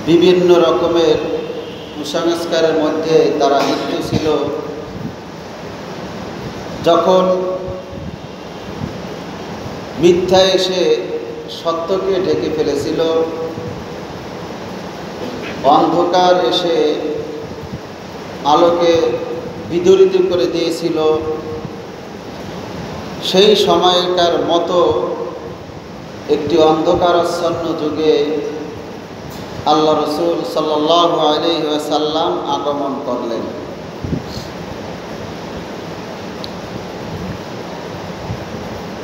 বিভিন্ন রকমের কুসংস্কারের মধ্যে তারা লিপ্ত ছিল। যখন মিথ্যা এসে সত্যকে ঢেকে ফেলেছিল, অন্ধকার এসে আলোকে বিদূরিত করে দিয়েছিল, সেই সময়কার মতো একটি অন্ধকারাচ্ছন্ন যুগে আল্লাহ রসুল সাল্লাল্লাহু আলাইহি ওয়াসাল্লাম আগমন করলেন।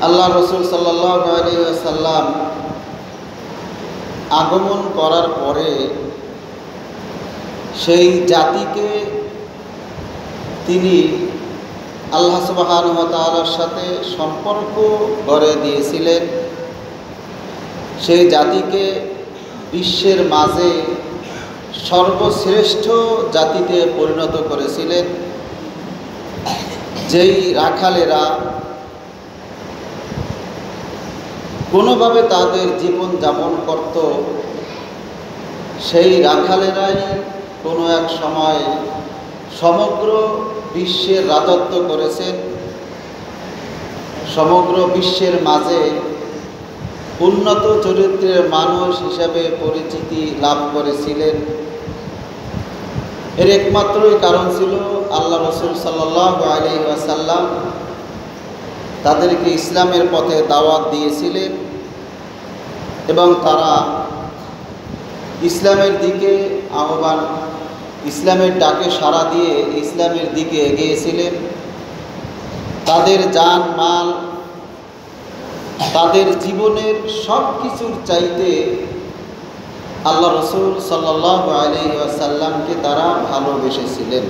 আল্লাহ রসুল সাল্লাল্লাহু আলাইহি ওয়াসাল্লাম আগমন করার পরে সেই জাতিকে তিনি আল্লাহ সুবহানাহু ওয়া তাআলার সাথে সম্পর্ক গড়ে দিয়েছিলেন। সেই জাতিকে বিশ্বের মাঝে সর্বশ্রেষ্ঠ জাতিতে পরিণত করেছিলেন। যেই রাখালেরা কোনোভাবে তাদের জীবন যাপন করত, সেই রাখালেরাই কোনো এক সময় সমগ্র বিশ্বের রাজত্ব করেছেন, সমগ্র বিশ্বের মাঝে উন্নত চরিত্রের মানুষ হিসাবে পরিচিতি লাভ করেছিলেন। এর একমাত্রই কারণ ছিল আল্লাহ রসুল সাল্লাল্লাহু আলাইহি ওয়াসাল্লাম তাদেরকে ইসলামের পথে দাওয়াত দিয়েছিলেন এবং তারা ইসলামের দিকে আহ্বান, ইসলামের ডাকে সাড়া দিয়ে ইসলামের দিকে এগিয়েছিলেন। তাদের জান মাল, তাদের জীবনের সব কিছুর চাইতে আল্লাহ রসুল সাল্লাল্লাহু আলাইহি ওয়াসাল্লামকে তারা ভালোবেসেছিলেন।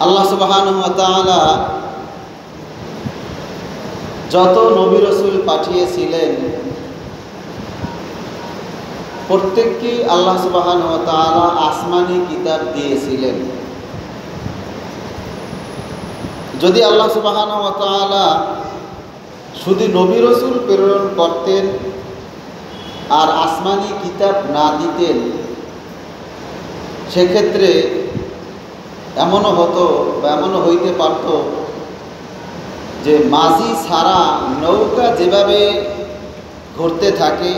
আল্লাহ সুবহানাহু ওয়া তাআলা যত নবী রসুল পাঠিয়েছিলেন, প্রত্যেককে আল্লাহ সুবহানাহু ওয়া তাআলা আসমানি কিতাব দিয়েছিলেন। যদি আল্লাহ সুবহানাহু ওয়া তাআলা শুধু নবী রসুল প্রেরণ করতেন আর আসমানি কিতাব না দিতেন, সেক্ষেত্রে এমনও হতো বা এমনও হইতে পারত যে মাঝি ছাড়া নৌকা যেভাবে ঘুরতে থাকে,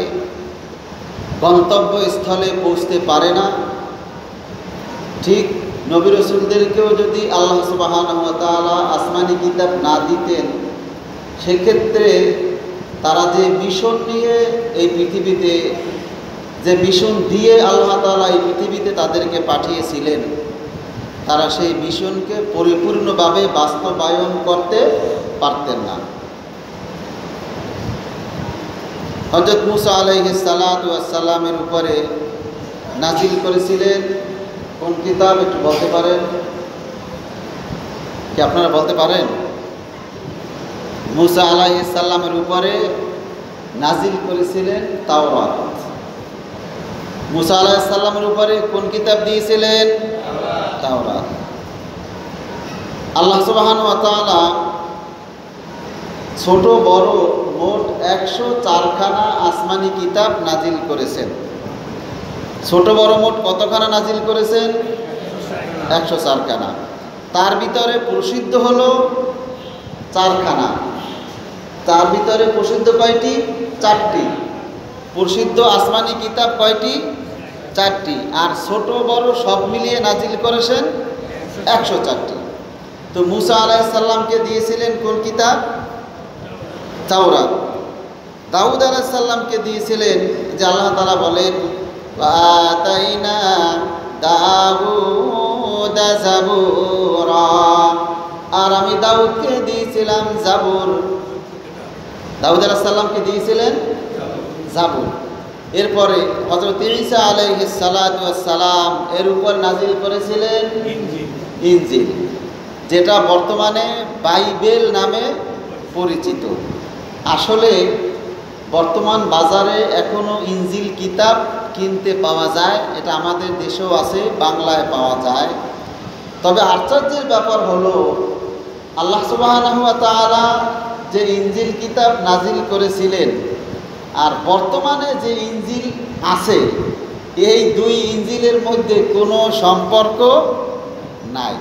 গন্তব্যস্থলে পৌঁছতে পারে না, ঠিক নবী রসুলদেরকেও যদি আল্লাহ সুবহানাহু ওয়া তাআলা আসমানি কিতাব না দিতেন, সেক্ষেত্রে তারা যে মিশন নিয়ে এই পৃথিবীতে, যে মিশন দিয়ে আল্লাহ তাআলা এই পৃথিবীতে তাদেরকে পাঠিয়েছিলেন, তারা সেই মিশনকে পরিপূর্ণভাবে বাস্তবায়ন করতে পারতেন না। হযরত মুসা আলাইহিস সালাতু ওয়াস সালামের উপরে নাজিল করেছিলেন কোন কিতাব, একটু বলতে পারেন কি? আপনারা বলতে পারেন? মুসা আলাইহিস সালামের উপরে নাজিল করেছিলেন তাওরাত। মুসা আলাইহিস সালামের উপরে কোন কিতাব দিয়েছিলেন? তাওরাত। আল্লাহ সুবহানাহু ওয়া তাআলা ছোট বড় মোট 104খানা আসমানি কিতাব নাজিল করেছেন। ছোট বড় মোট কতখানা নাজিল করেছেন? 104খানা। তার ভিতরে প্রসিদ্ধ হলো 4খানা। তার ভিতরে প্রসিদ্ধ কয়টি? 4টি। প্রসিদ্ধ আসমানি কিতাব কয়টি? 4টি। আর ছোট বড় সব মিলিয়ে নাজিল করেছেন 104টি। তো মুসা আলাইহিস সালামকে দিয়েছিলেন কোন কিতাব? তাওরাত। দাউদ আলাইহিস সালামকে দিয়েছিলেন, যে আল্লাহ তাআলা বলেন আতাইনা দাউদ জাবুরা, আর আমি দাউদকে দিয়েছিলাম জাবুর। দাউদ আলাইহিস সালামকে দিয়েছিলেন জাবুর। এরপরে হযরত ঈসা আলাইহিস সালাতু ওয়াস সালাম এর উপর নাজিল করেছিলেন ইনজিল, যেটা বর্তমানে বাইবেল নামে পরিচিত। আসলে বর্তমান বাজারে এখনো ইনজিল কিতাব কিনতে পাওয়া যায়, এটা আমাদের দেশেও আছে, বাংলায় পাওয়া যায়। তবে আশ্চর্যের ব্যাপার হলো আল্লাহ সুবহানাহু ওয়া তাআলা যে ইনজিল কিতাব নাজিল করেছিলেন, আর বর্তমানে যে ইঞ্জিল আছে এই দুই ইঞ্জিলের মধ্যে কোনো সম্পর্ক নাই।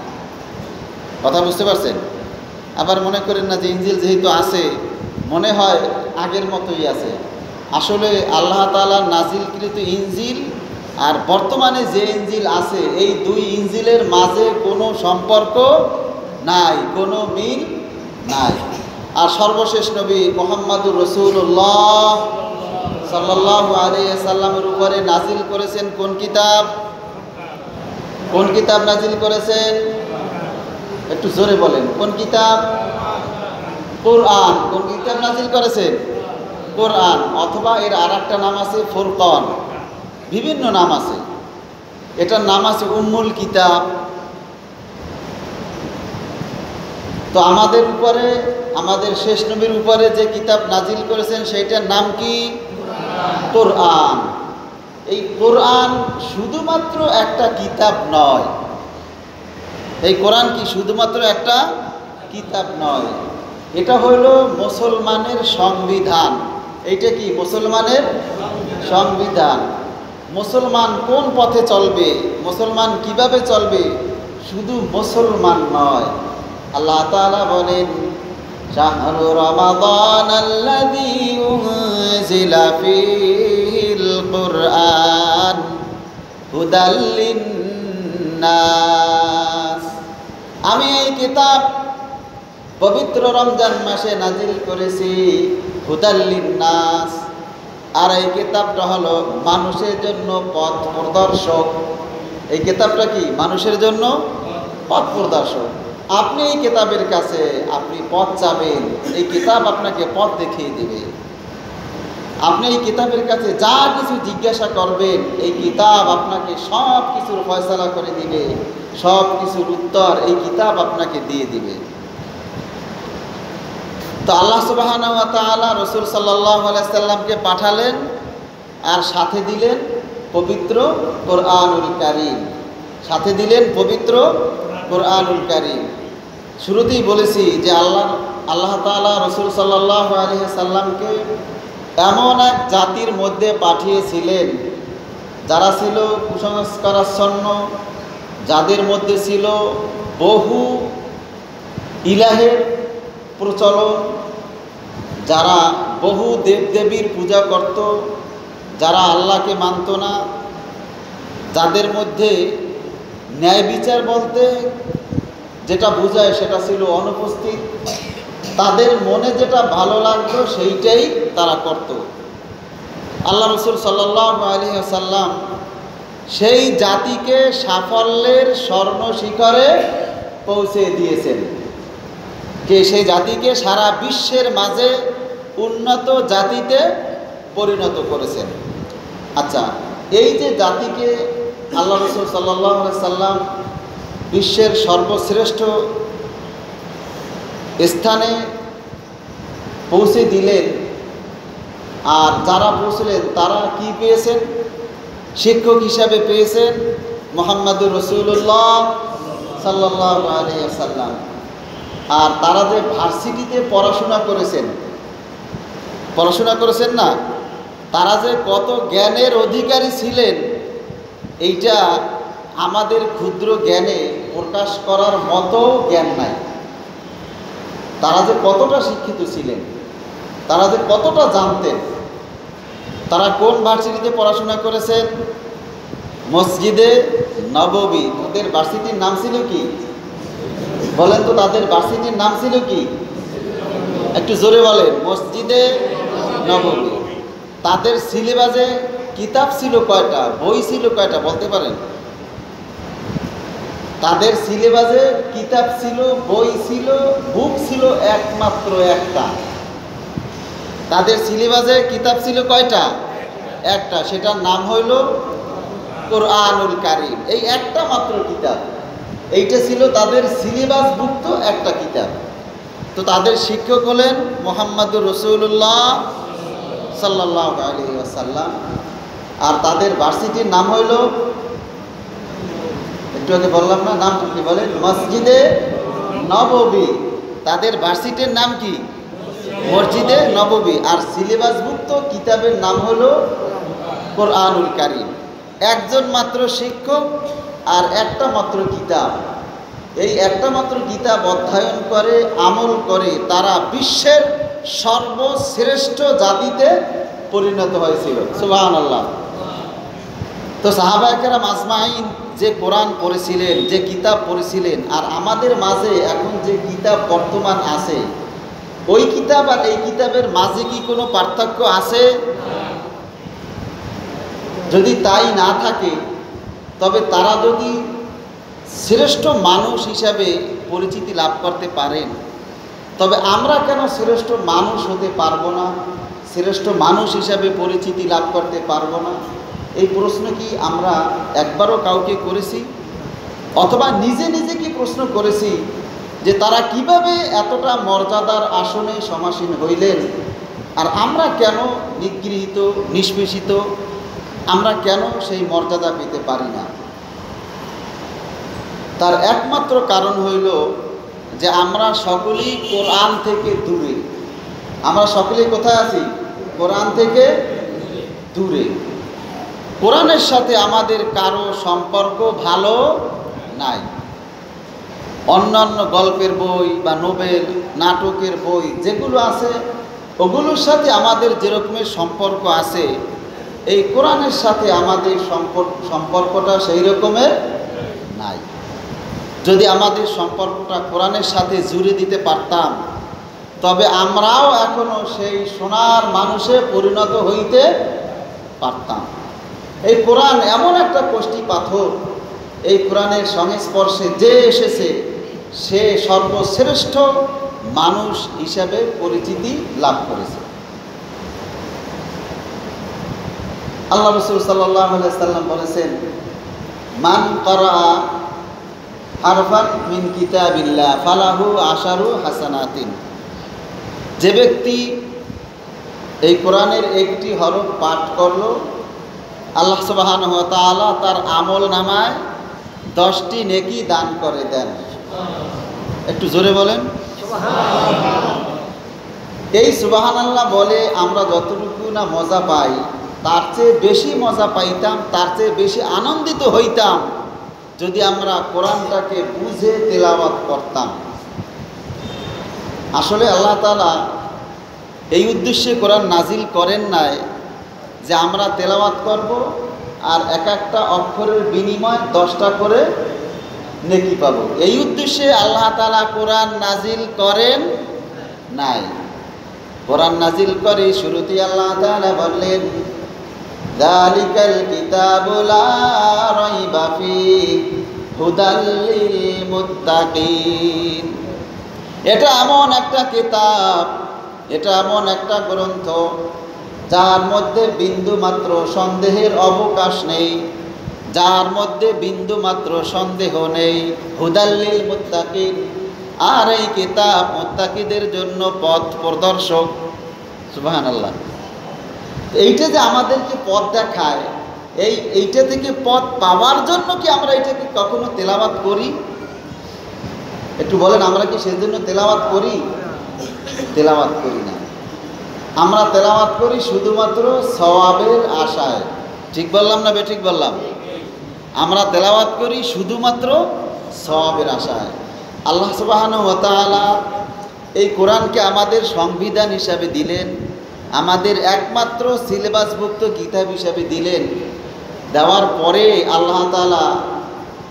কথা বুঝতে পারছেন? আবার মনে করেন না যে ইঞ্জিল যেহেতু আছে মনে হয় আগের মতোই আছে। আসলে আল্লাহ তাআলার নাজিলকৃত ইঞ্জিল আর বর্তমানে যে ইঞ্জিল আছে এই দুই ইঞ্জিলের মাঝে কোনো সম্পর্ক নাই, কোনো মিল নাই। আর সর্বশেষ নবী মুহাম্মদুর রাসূলুল্লাহ সাল্লাল্লাহু আলাইহি সাল্লামের উপরে নাজিল করেছেন কোন কিতাব? কোন কিতাব নাজিল করেছেন? একটু জোরে বলেন, কোন কিতাব? কোরআন। কোন কিতাব নাজিল করেছেন? কোরআন। অথবা এর আরেকটা নাম আছে ফুরকান, বিভিন্ন নাম আছে। এটার নাম আছে উম্মুল কিতাব। তো আমাদের উপরে, আমাদের শেষ নবীর উপরে যে কিতাব নাজিল করেছেন সেইটার নাম কি? কোরআন। এই কোরআন শুধুমাত্র একটা কিতাব নয়। এই কোরআন কি শুধুমাত্র একটা কিতাব নয়, এটা হইল মুসলমানের সংবিধান। এইটা কি? মুসলমানের সংবিধান। মুসলমান কোন পথে চলবে, মুসলমান কিভাবে চলবে, শুধু মুসলমান নয়। আল্লাহ তাআলা বলেন, শাহরু রমাদানাল্লাযী উনজিলা ফীহিল কুরআন হুদাল লিন্নাস। আমি এই কিতাব পবিত্র রমজান মাসে নাজিল করেছি হুদাল লিন্নাস। আর এই কিতাবটা হলো মানুষের জন্য পথ প্রদর্শক। এই কিতাবটা কি? মানুষের জন্য পথ প্রদর্শক। আপনি এই কিতাবের কাছে আপনি পথ চাবেন, এই কিতাব আপনাকে পথ দেখিয়ে দেবে। আপনি এই কিতাবের কাছে যা কিছু জিজ্ঞাসা করবেন এই কিতাব আপনাকে সব কিছুর ফয়সালা করে দিবে, সব কিছুর উত্তর এই কিতাব আপনাকে দিয়ে দিবে। তো আল্লাহ সুবহানাহু ওয়া তাআলা রাসূল সাল্লাল্লাহু আলাইহি সাল্লামকে পাঠালেন আর সাথে দিলেন পবিত্র কোরআনুল কারীম। সাথে দিলেন পবিত্র কোরআনুল কারীম। শুরুতেই বলেছি যে আল্লাহ তাআলা রাসূল সাল্লাল্লাহু আলাইহি সাল্লামকে এমন এক জাতির মধ্যে পাঠিয়েছিলেন যারা ছিল কুসংস্কারাচ্ছন্ন, যাদের মধ্যে ছিল বহু ইলাহের প্রচলন, যারা বহু দেবদেবীর পূজা করত, যারা আল্লাহকে মানত না, যাদের মধ্যে ন্যায় বিচার বলতে যেটা বোঝায় সেটা ছিল অনুপস্থিত। তাদের মনে যেটা ভালো লাগতো সেইটাই তারা করত। আল্লাহ রাসূল সাল্লাল্লাহু আলাইহি ওয়াসাল্লাম সেই জাতিকে সাফল্যের স্বর্ণ শিখরে পৌঁছে দিয়েছেন। কে? সেই জাতিকে সারা বিশ্বের মাঝে উন্নত জাতিতে পরিণত করেছেন। আচ্ছা, এই যে জাতিকে আল্লাহ রাসূল সাল্লাল্লাহু আলাইহি সাল্লাম বিশ্বের সর্বশ্রেষ্ঠ স্থানে পৌঁছে দিলেন, আর যারা পৌঁছলেন তারা কি পেয়েছেন? শিক্ষক হিসাবে পেয়েছেন মুহাম্মদুর রাসূলুল্লাহ সাল্লাল্লাহু আলাইহি ওয়াসাল্লাম। আর তারা যে ভার্সিটিতে পড়াশোনা করেছেন না, তারা যে কত জ্ঞানের অধিকারী ছিলেন এইটা আমাদের ক্ষুদ্র জ্ঞানে প্রকাশ করার মতো জ্ঞান নাই। তারা যে কতটা শিক্ষিত ছিলেন, তারা যে কতটা জানতেন। তারা কোন ভার্সিটিতে পড়াশোনা করেছেন? মসজিদে নববী। তাদের ভার্সিটির নাম ছিল কি? বলেন তো, তাদের ভার্সিটির নাম ছিল কি? একটু জোরে বলেন। মসজিদে নববী। তাদের সিলেবাসে কিতাব ছিল কয়টা, বই ছিল কয়টা বলতে পারেন? তাদের সিলেবাসে কিতাব ছিল, বই ছিল, বুক ছিল একমাত্র একটা। তাদের সিলেবাসে কিতাব ছিল কয়টা? একটা। সেটার নাম হইল কোরআনুল কারীম। এই একটা মাত্র কিতাব, এইটা ছিল তাদের সিলেবাসভুক্ত একটা কিতাব। তো তাদের শিক্ষক হলেন মুহাম্মদুর রাসূলুল্লাহ সাল্লাল্লাহু আলাইহি ওয়াসাল্লাম। আর তাদের ভার্সিটির নাম হইল, একটু আগে বললাম না, নাম কি বলেন? মসজিদে নববী। তাদের ভার্সিটির নাম কি? মসজিদে নববী। আর সিলেবাসভুক্ত মুক্ত কিতাবের নাম হলো কোরআনুল কারীম। একজন মাত্র শিক্ষক আর একটা মাত্র কিতাব, এই একটা মাত্র কিতাব অধ্যয়ন করে আমল করে তারা বিশ্বের সর্বশ্রেষ্ঠ জাতিতে পরিণত হয়েছিল। সুবহানাল্লাহ। তো সাহাবায়ে কেরাম আজমাইন যে কোরআন পড়েছিলেন, যে কিতাব পড়েছিলেন, আর আমাদের মাঝে এখন যে কিতাব বর্তমান আছে, ওই কিতাব আর এই কিতাবের মাঝে কি কোনো পার্থক্য আছে? যদি তাই না থাকে, তবে তারা যদি শ্রেষ্ঠ মানুষ হিসাবে পরিচিতি লাভ করতে পারেন, তবে আমরা কেন শ্রেষ্ঠ মানুষ হতে পারবো না? শ্রেষ্ঠ মানুষ হিসাবে পরিচিতি লাভ করতে পারবো না? এই প্রশ্ন কি আমরা একবারও কাউকে করেছি? অথবা নিজে নিজে কি প্রশ্ন করেছি যে তারা কিভাবে এতটা মর্যাদার আসনে সমাসীন হইলেন, আর আমরা কেন নিগৃহীত, নিষ্পেষিত, আমরা কেন সেই মর্যাদা পেতে পারি না? তার একমাত্র কারণ হইল যে আমরা সকলেই কোরআন থেকে দূরে। আমরা সকলেই কোথায় আছি? কোরআন থেকে দূরে। কোরআনের সাথে আমাদের কারো সম্পর্ক ভালো নাই। অন্যান্য গল্পের বই বা নোবেল, নাটকের বই যেগুলো আছে, ওগুলোর সাথে আমাদের যেরকমের সম্পর্ক আছে, এই কোরআনের সাথে আমাদের সম্পর্কটা সেই রকমের নাই। যদি আমাদের সম্পর্কটা কোরআনের সাথে জুড়ে দিতে পারতাম, তবে আমরাও এখনো সেই সোনার মানুষে পরিণত হইতে পারতাম। এই কোরআন এমন একটা কষ্টি পাথর, এই কোরআনের সংস্পর্শে যে এসেছে সে সর্বশ্রেষ্ঠ মানুষ হিসাবে পরিচিতি লাভ করেছে। আল্লাহ রাসূল সাল্লাল্লাহু আলাইহি সাল্লাম বলেছেন, মান ক্বারা হারফান মিন কিতাবিল্লাহ ফালাহু আশারু হাসানাতিন। যে ব্যক্তি এই কোরআনের একটি হরফ পাঠ করল, আল্লাহ সুবহানাহু ওয়া তাআলা তার আমল নামায় 10টি নেকি দান করে দেন। একটু জোরে বলেন সুবহানাল্লাহ। এই সুবহানাল্লাহ বলে আমরা যতটুকু না মজা পাই, তার চেয়ে বেশি মজা পাইতাম, তার চেয়ে বেশি আনন্দিত হইতাম যদি আমরা কোরআনটাকে বুঝে তেলাওয়াত করতাম। আসলে আল্লাহ তাআলা এই উদ্দেশ্যে কোরআন নাজিল করেন নাই যে আমরা তেলাওয়াত করব আর এক একটা অক্ষরের বিনিময়ে 10টা করে নেকি পাবো। এই উদ্দেশ্যে আল্লাহ তাআলা কোরআন নাজিল করেন নাই। কোরআন নাজিল করে শুরুতে আল্লাহ তাআলা বললেন, যালিকাল কিতাবু লা রাইবা ফীহি হুদাল লিল মুত্তাকিন। এটা এমন একটা কিতাব, এটা এমন একটা গ্রন্থ যার মধ্যে বিন্দু মাত্র সন্দেহের অবকাশ নেই, যার মধ্যে বিন্দু মাত্র সন্দেহ নেই। হুদাল লিল মুত্তাকিন, আর এই কিতাব মুত্তাকিদের জন্য পথ প্রদর্শক। সুবহানাল্লাহ। এইটা যে আমাদেরকে পথ দেখায়, এইটা থেকে পথ পাওয়ার জন্য কি আমরা এটাকে কখনো তেলাওয়াত করি? একটু বলেন, আমরা কি সেজন্য তেলাওয়াত করি? তেলাওয়াত করি না। আমরা তেলাওয়াত করি শুধুমাত্র সওয়াবের আশায়। ঠিক বললাম না বেঠিক বললাম? আমরা তেলাওয়াত করি শুধুমাত্র সওয়াবের আশায়। আল্লাহ সুবহানাহু ওয়া তাআলা এই কোরআনকে আমাদের সংবিধান হিসাবে দিলেন, আমাদের একমাত্র সিলেবাসভুক্ত কিতাব হিসাবে দিলেন। দেওয়ার পরে আল্লাহ তাআলা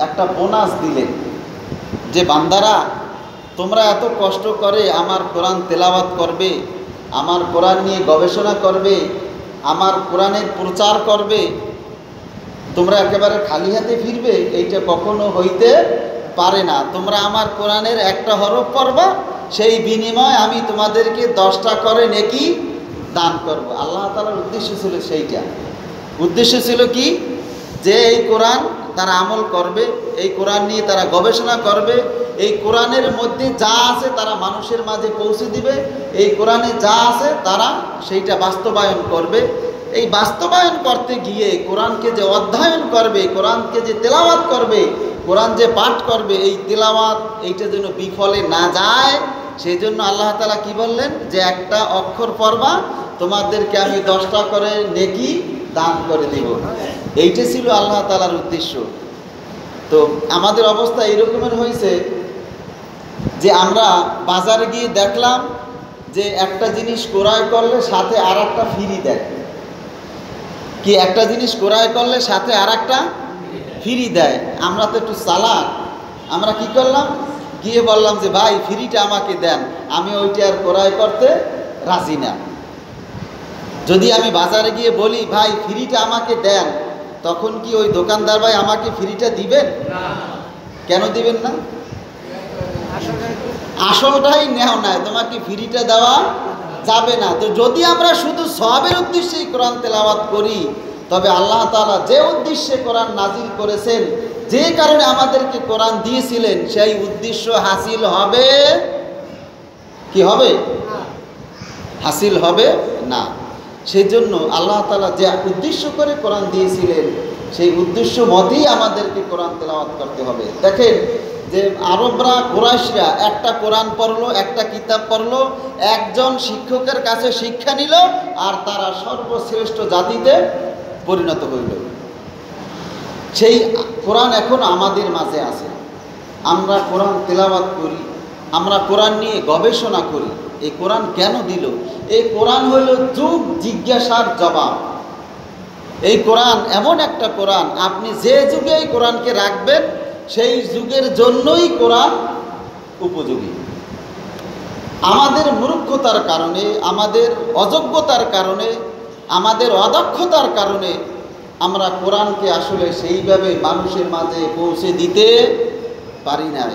একটা বোনাস দিলেন যে বান্দারা, তোমরা এত কষ্ট করে আমার কোরআন তেলাওয়াত করবে, আমার কোরআন নিয়ে গবেষণা করবে, আমার কোরআনের প্রচার করবে, তোমরা একেবারে খালি হাতে ফিরবে? এইটা কখনো হইতে পারে না। তোমরা আমার কোরআনের একটা হরফ পড়বা, সেই বিনিময়ে আমি তোমাদেরকে 10টা করে নেকি দান করব। আল্লাহ তাআলার উদ্দেশ্য ছিল সেইটা। উদ্দেশ্য ছিল কি? যে এই কোরআন তারা আমল করবে, এই কোরআন নিয়ে তারা গবেষণা করবে, এই কোরআনের মধ্যে যা আছে তারা মানুষের মাঝে পৌঁছে দিবে, এই কোরআনে যা আছে তারা সেইটা বাস্তবায়ন করবে। এই বাস্তবায়ন করতে গিয়ে কোরআনকে যে অধ্যয়ন করবে, কোরআনকে যে তেলাওয়াত করবে, কোরআন যে পাঠ করবে, এই তেলাওয়াত এইটা যেন বিফলে না যায়, সেই জন্য আল্লাহ তাআলা কি বললেন যে একটা অক্ষর পড়বা তোমাদেরকে আমি 10টা করে নেকি দান করে দিব। এইটা ছিল আল্লাহ তাআলার উদ্দেশ্য। তো আমাদের অবস্থা এরকমের হয়েছে যে আমরা বাজারে গিয়ে দেখলাম যে একটা জিনিস ক্রয় করলে সাথে আর একটা ফ্রি দেয়। কি একটা জিনিস ক্রয় করলে সাথে আর একটা ফ্রি দেয়। আমরা তো একটু চালাক, আমরা কি করলাম, গিয়ে বললাম যে ভাই ফ্রিটা আমাকে দেন, আমি ওইটা আর ক্রয় করতে রাজি না। যদি আমি বাজারে গিয়ে বলি ভাই ফ্রিটা আমাকে দেন, তখন কি ওই দোকানদার ভাই আমাকে ফ্রিটা দিবেন? কেন দিবেন না? আসলটাই নেও নাই, তোমাকে ফ্রিটা দেওয়া যাবে না। তো যদি আমরা শুধু সওয়াবের উদ্দেশ্যেই কোরআন তেলাওয়াত করি, তবে আল্লাহ তাআলা যে উদ্দেশ্যে কোরআন নাজিল করেছেন, যে কারণে আমাদেরকে কোরআন দিয়েছিলেন, সেই উদ্দেশ্য হাসিল হবে কি হবে? হাসিল হবে না। সেই জন্য আল্লাহ তাআলা যে উদ্দেশ্য করে কোরআন দিয়েছিলেন, সেই উদ্দেশ্য মতেই আমাদেরকে কোরআন তেলাওয়াত করতে হবে। দেখেন যে আরবরা, কুরাইশরা একটা কোরআন পড়লো, একটা কিতাব পড়লো, একজন শিক্ষকের কাছে শিক্ষা নিল, আর তারা সর্বশ্রেষ্ঠ জাতিতে পরিণত হইল। সেই কোরআন এখন আমাদের মাঝে আছে। আমরা কোরআন তেলাওয়াত করি, আমরা কোরআন নিয়ে গবেষণা করি। এই কোরআন কেন দিল? এই কোরআন হইল যুগ জিজ্ঞাসার জবাব। এই কোরআন এমন একটা কোরআন, আপনি যে যুগে এই কোরআনকে রাখবেন, সেই যুগের জন্যই কোরআন উপযোগী। আমাদের মূর্খতার কারণে, আমাদের অযোগ্যতার কারণে, আমাদের অদক্ষতার কারণে আমরা কোরআনকে আসলে সেইভাবে মানুষের মাঝে পৌঁছে দিতে পারি না।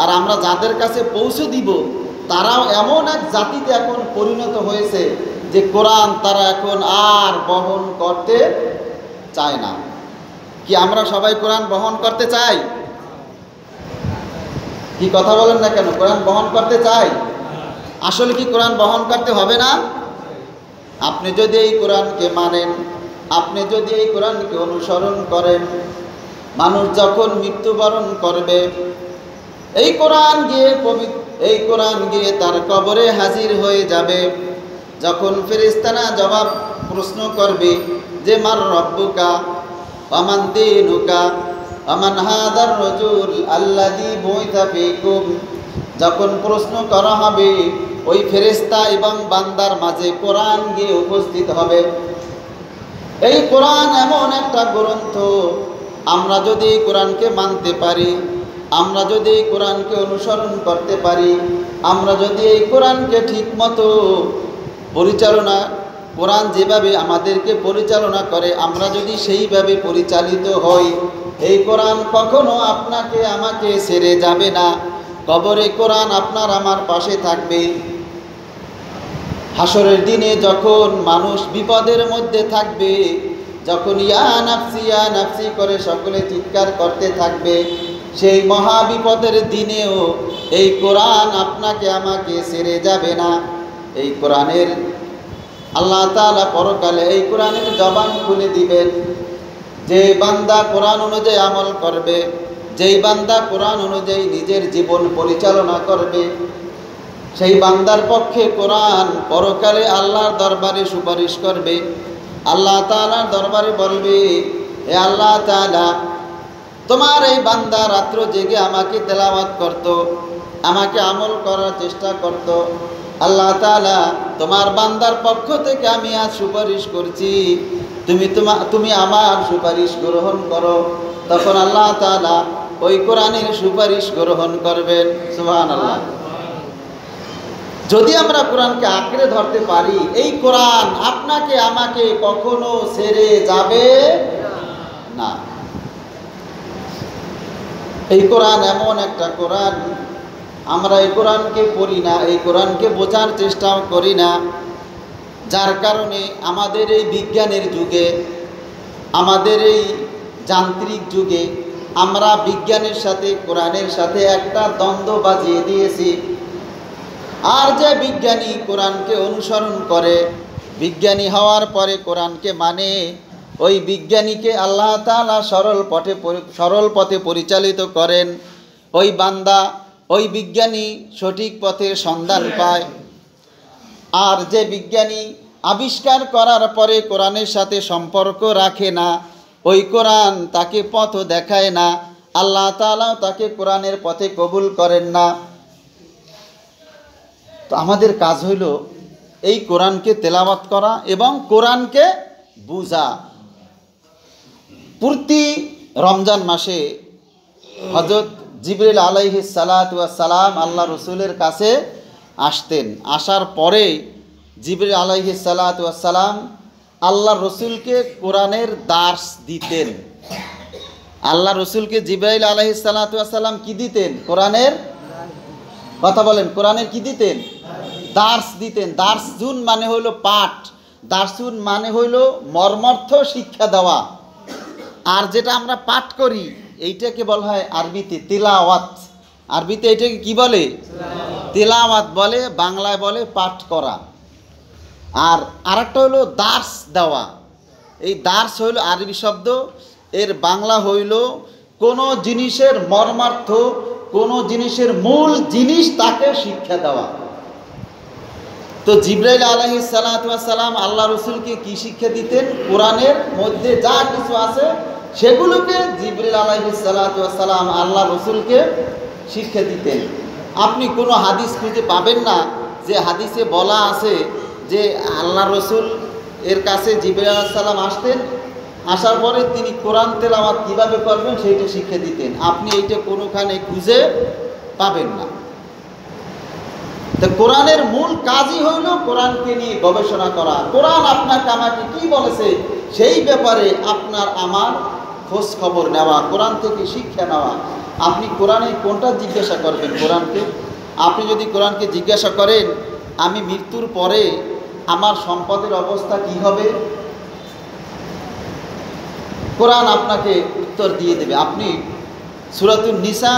আর আমরা যাদের কাছে পৌঁছে দিব, তারাও এমন এক জাতিতে এখন পরিণত হয়েছে যে কোরআন তারা এখন আর বহন করতে চায় না। কি আমরা সবাই কোরআন বহন করতে চাই? কি কথা বলেন না কেন? কোরআন বহন করতে চাই। আসলে কি কোরআন বহন করতে হবে না? আপনি যদি এই কোরআনকে মানেন, আপনি যদি এই কোরআনকে অনুসরণ করেন, মানুষ যখন মৃত্যুবরণ করবে, এই কোরআন গিয়ে তার কবরে হাজির হয়ে যাবে। যখন ফেরেশতারা জবাব প্রশ্ন করবে যে মার রব্বুকা ওয়ামান দীনুকা ওয়ামান হাদার রাজুল আল্লাযী বুইসা ফীকুম, যখন প্রশ্ন করা হবে, ওই ফেরেশতা এবং বান্দার মাঝে কোরআন গিয়ে উপস্থিত হবে। এই কোরআন এমন একটা গ্রন্থ, আমরা যদি এই কোরআনকে মানতে পারি, আমরা যদি এই কোরআনকে অনুসরণ করতে পারি, আমরা যদি এই কোরআনকে ঠিকমতো পরিচালনা, কোরআন যেভাবে আমাদেরকে পরিচালনা করে, আমরা যদি সেইভাবে পরিচালিত হই, এই কোরআন কখনো আপনাকে আমাকে ছেড়ে যাবে না। কবরে কোরআন আপনার আমার পাশে থাকবে। হাসরের দিনে যখন মানুষ বিপদের মধ্যে থাকবে, যখন ইয়া নাফসি করে সকলে চিৎকার করতে থাকবে, সেই মহা বিপদের দিনেও এই কোরআন আপনাকে আমাকে ছেড়ে যাবে না। এই কোরআনের আল্লাহ তাআলা পরকালে এই কোরআনের জবান খুলে দিবেন। যে বান্দা কোরআন অনুযায়ী আমল করবে, যেই বান্দা কোরআন অনুযায়ী নিজের জীবন পরিচালনা করবে, সেই বান্দার পক্ষে কোরআন পরকালে আল্লাহর দরবারে সুপারিশ করবে। আল্লাহ তাআলার দরবারে বলবে, হে আল্লাহ তাআলা, তোমার এই বান্দা রাত্র জেগে আমাকে তেলাওয়াত করত, আমাকে আমল করার চেষ্টা করত। আল্লাহ তাআলা, তোমার বান্দার পক্ষ থেকে আমি আজ সুপারিশ করছি, তুমি আমার সুপারিশ গ্রহণ করো। তখন আল্লাহ তাআলা ওই কোরআনের সুপারিশ গ্রহণ করবেন। সুবহানাল্লাহ। যদি আমরা কোরআনকে আঁকড়ে ধরতে পারি, এই কোরআন আপনাকে আমাকে কখনো ছেড়ে যাবে না। এই কোরআন এমন একটা কোরআন, আমরা এই কোরআনকে পড়ি না, এই কোরআনকে বোঝার চেষ্টাও করি না, যার কারণে আমাদের এই বিজ্ঞানের যুগে, আমাদের এই যান্ত্রিক যুগে আমরা বিজ্ঞানের সাথে কোরআনের সাথে একটা দ্বন্দ্ব বাজিয়ে দিয়েছি। আর যে বিজ্ঞানী কোরআনকে অনুসরণ করে, বিজ্ঞানী হওয়ার পরে কোরআনকে মানে, ওই বিজ্ঞানীকে আল্লাহ তাআলা সরল পথে পরিচালিত করেন। ওই বান্দা ওই বিজ্ঞানী সঠিক পথের সন্ধান পায়। আর যে বিজ্ঞানী আবিষ্কার করার পরে কোরআনের সাথে সম্পর্ক রাখে না, ওই কোরআন তাকে পথ দেখায় না, আল্লাহ তাআলা তাকে কোরআনের পথে কবুল করেন না। তো আমাদের কাজ হইল এই কোরআনকে তেলাওয়াত করা এবং কোরআনকে বুঝা। প্রতি রমজান মাসে হযরত জিবরিল আলাইহিস সালাতু ওয়াস সালাম আল্লাহ রসুলের কাছে আসতেন। আসার পরে জিবরিল আলাইহিস সালাতু ওয়াস সালাম আল্লাহ রসুলকে কোরআনের দার্স দিতেন। আল্লাহ রসুলকে জিবরাইল আলাইহিস সালাতু ওয়াস সালাম কি দিতেন? কোরআনের, কথা বলেন, কোরআনের কি দিতেন? দার্স দিতেন। দার্সুন মানে হইল পাঠ, দার্সুন মানে হইল মর্মার্থ শিক্ষা দেওয়া। আর যেটা আমরা পাঠ করি এইটাকে বলা হয় আরবিতে তিলাওয়াত। আরবিতে এটাকে কি বলে? তিলাওয়াত বলে, বাংলায় বলে পাঠ করা। আর আরেকটা হলো দার্স দেওয়া। এই দার্স হইল আরবি শব্দ, এর বাংলা হইল কোনো জিনিসের মর্মার্থ, কোনো জিনিসের মূল জিনিস তাকে শিক্ষা দেওয়া। তো জিবরাইল আলাইহিস সালাতু ওয়াস সালাম আল্লাহ রসুলকে কি শিক্ষা দিতেন? কোরআনের মধ্যে যা কিছু আছে সেগুলোকে জিবরাইল আলাইহিস সালাতু ওয়াস সালাম আল্লাহ রসুলকে শিক্ষা দিতেন। আপনি কোনো হাদিস খুঁজে পাবেন না যে হাদিসে বলা আছে যে আল্লাহ রসুল এর কাছে জিবরাইল আলাইহিস সালাম আসতেন, আসার পরে তিনি কোরআন তেলাওয়াত কীভাবে করবেন সেইটা শিক্ষা দিতেন। আপনি এইটা কোনোখানে খুঁজে পাবেন না। তো কোরআনের মূল কাজই হইল কোরআনকে নিয়ে গবেষণা করা। কোরআন আপনাকে আমাকে কি বলেছে সেই ব্যাপারে আপনার আমার খোঁজ খবর নেওয়া, কোরআন থেকে শিক্ষা নেওয়া। আপনি কোরআনে কোনটা জিজ্ঞাসা করবেন? কোরআনকে আপনি যদি কোরআনকে জিজ্ঞাসা করেন আমি মৃত্যুর পরে আমার সম্পদের অবস্থা কি হবে, কোরআন আপনাকে উত্তর দিয়ে দেবে। আপনি সূরাতুন নিসা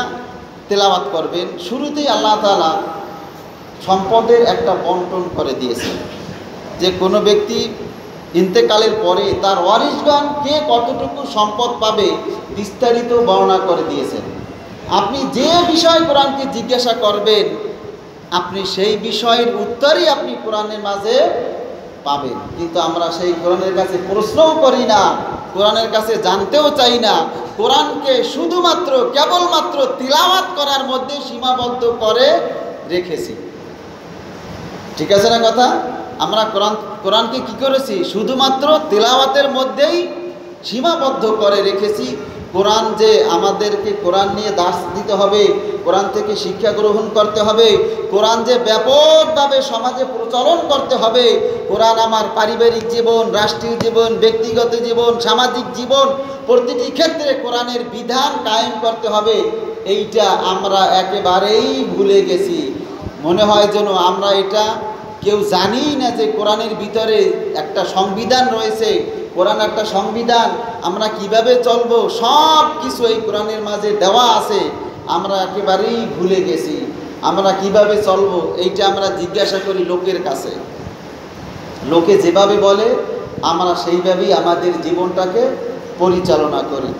তেলাওয়াত করবেন, শুরুতেই আল্লাহ তাআলা সম্পদের একটা বন্টন করে দিয়েছেন যে কোনো ব্যক্তি ইন্তেকালের পরে তার ওয়ারিসগণ কে কতটুকু সম্পদ পাবে বিস্তারিত বর্ণনা করে দিয়েছেন। আপনি যে বিষয় কোরআনকে জিজ্ঞাসা করবেন আপনি সেই বিষয়ের উত্তরই আপনি কোরআনের মাঝে পাবেন। কিন্তু আমরা সেই কোরআনের কাছে প্রশ্নও করি না, কোরআনের কাছে জানতেও চাই না, কোরআনকে শুধুমাত্র কেবলমাত্র তিলাওয়াত করার মধ্যে সীমাবদ্ধ করে রেখেছি। ঠিক আছে না কথা? আমরা কোরআনকে কি করেছি? শুধুমাত্র তিলাওয়াতের মধ্যেই সীমাবদ্ধ করে রেখেছি। কোরআন যে আমাদেরকে কোরআন নিয়ে দাস দিতে হবে, কোরআন থেকে শিক্ষা গ্রহণ করতে হবে, কোরআন যে ব্যাপকভাবে সমাজে প্রচলন করতে হবে, কোরআন আমার পারিবারিক জীবন, রাষ্ট্রীয় জীবন, ব্যক্তিগত জীবন, সামাজিক জীবন প্রতিটি ক্ষেত্রে কোরআনের বিধান কায়েম করতে হবে, এইটা আমরা একেবারেই ভুলে গেছি। মনে হয় যেন আমরা এটা কেউ জানি না যে কোরআনের ভিতরে একটা সংবিধান রয়েছে, কোরআন একটা সংবিধান, আমরা কিভাবে চলবো সব কিছু এই কোরআনের মাঝে দেওয়া আছে, আমরা একেবারেই ভুলে গেছি। আমরা কিভাবে চলবো এইটা আমরা জিজ্ঞাসা করি লোকের কাছে, লোকে যেভাবে বলে আমরা সেইভাবেই আমাদের জীবনটাকে পরিচালনা করি।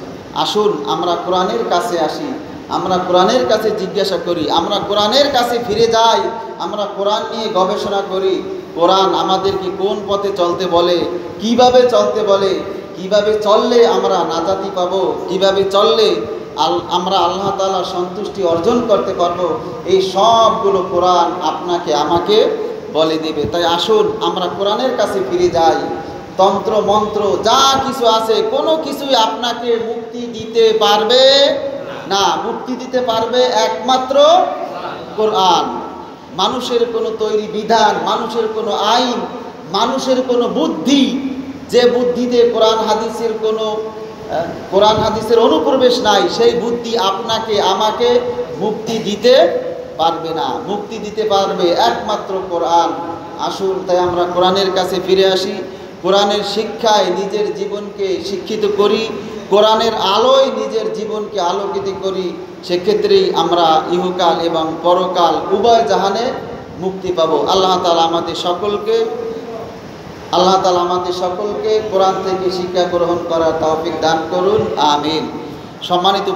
আসুন আমরা কোরআনের কাছে আসি, আমরা কোরআনের কাছে জিজ্ঞাসা করি, আমরা কোরআনের কাছে ফিরে যাই, আমরা কোরআন নিয়ে গবেষণা করি। কোরআন আমাদেরকে কোন পথে চলতে বলে, কিভাবে চলতে বলে, কিভাবে চললে আমরা নাজাতি পাব, কিভাবে চললে আমরা আল্লাহ তাআলার সন্তুষ্টি অর্জন করতে পারব, এই সবগুলো কোরআন আপনাকে আমাকে বলে দেবে। তাই আসুন আমরা কোরআনের কাছে ফিরে যাই। তন্ত্র মন্ত্র যা কিছু আছে কোনো কিছুই আপনাকে মুক্তি দিতে পারবে না। মুক্তি দিতে পারবে একমাত্র কোরআন। মানুষের কোনো তৈরি বিধান, মানুষের কোনো আইন, মানুষের কোনো বুদ্ধি, যে বুদ্ধিতে কোরআন হাদিসের অনুপ্রবেশ নাই, সেই বুদ্ধি আপনাকে আমাকে মুক্তি দিতে পারবে না। মুক্তি দিতে পারবে একমাত্র কোরআন। আসুন তাই আমরা কোরআনের কাছে ফিরে আসি, কোরআনের শিক্ষায় নিজের জীবনকে শিক্ষিত করি, কোরআনের আলোয় নিজের জীবনকে আলোকিত করি। সেক্ষেত্রেই আমরা ইহকাল এবং পরকাল উভয় জাহানে মুক্তি পাব। আল্লাহ তাআলা আমাদের সকলকে কোরআন থেকে শিক্ষা গ্রহণ করার তৌফিক দান করুন। আমিন। সম্মানিত